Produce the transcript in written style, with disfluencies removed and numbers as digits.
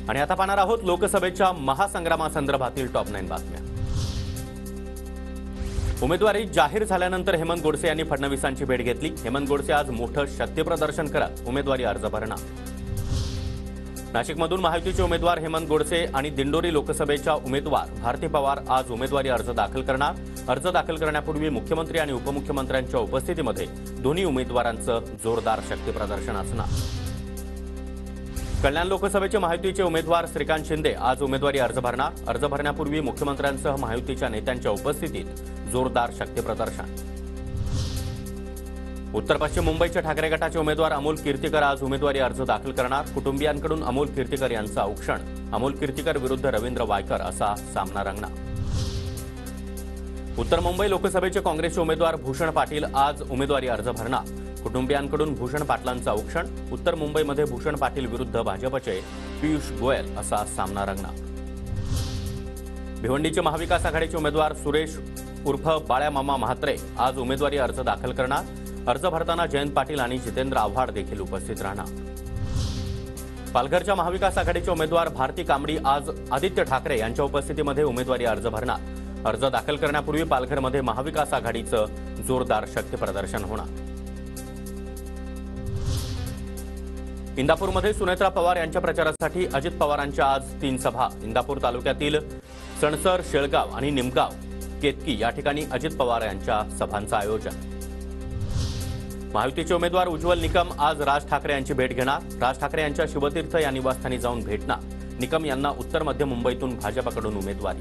आणि आता पाहणार आहोत लोकसभेच्या महासंग्रामासंदर्भातील टॉप 9 बातम्या। उमेदवारी जाहीर झाल्यानंतर हेमंत गोडसे यांनी फडणवीसांची भेट घेतली। हेमंत गोडसे आज मोठं शक्तिप्रदर्शन करत उमेदवारी अर्ज भरणार। नाशिकमधून महायुतीचे उमेदवार हेमंत गोडसे आणि दिंडोरी लोकसभेच्या उमेदवार भारती पवार आज उमेदवारी अर्ज दाखल करणार। अर्ज दाखल करण्यापूर्वी मुख्यमंत्री आणि उपमुख्यमंत्र्यांच्या उपस्थितीमध्ये दोन्ही उमेदवारांचं जोरदार शक्तिप्रदर्शन असणार। कल्याण लोकसभेचे महायुतीचे उमेदवार श्रीकांत शिंदे आज उमेदवारी अर्ज भरणार। अर्ज भरण्यापूर्वी मुख्यमंत्र्यांसह महायुतीच्या नेत्यांच्या उपस्थितीत जोरदार शक्तिप्रदर्शन। उत्तर पश्चिम मुंबईचे ठाकरे गटाचे उमेदवार अमोल कीर्तिकर आज उमेदवारी अर्ज दाखल करणार। कुटुंबियांकडून अमोल कीर्तिकर यांचं औक्षण। अमोल कीर्तिकर विरुद्ध रवींद्र वायकर असा सामना रंगणार। उत्तर मुंबई लोकसभेचे काँग्रेसचे उमेदवार भूषण पाटील आज उमेदवारी अर्ज भरणार। कुटुंबियांकडून भूषण पाटलांचं औक्षण। उत्तर मुंबईमध्ये भूषण पाटील विरुद्ध भाजपचे पियुष गोयल असा सामना रंगणार। भिवंडीचे महाविकास आघाडीचे उमेदवार सुरेश उर्फ बाळ्या मामा म्हात्रे आज उमेदवारी अर्ज दाखल करणार। अर्ज भरताना जयंत पाटील आणि जितेंद्र आव्हाड देखील उपस्थित राहणार। पालघरच्या महाविकास आघाडीचे उमेदवार भारती कांबडी आज आदित्य ठाकरे यांच्या उपस्थितीमध्ये उमेदवारी अर्ज भरणार। अर्ज दाखल करण्यापूर्वी पालघरमध्ये महाविकास आघाडीचं जोरदार शक्तिप्रदर्शन होणार। इंदापूरमध्ये सुनेत्रा पवार यांच्या प्रचारासाठी अजित पवारांच्या आज 3 सभा। इंदापूर तालुक्यातील सणसर, शेळगाव आणि निमगाव, केतकी या ठिकाणी अजित पवार यांच्या सभांचं आयोजन। महायुतीचे उमेदवार उज्ज्वल निकम आज राज ठाकरे यांची भेट घेणार। राज ठाकरे यांच्या शिवतीर्थ या निवासस्थानी जाऊन भेटणार। निकम यांना उत्तर मध्य मुंबईतून भाजपकडून उमेदवारी।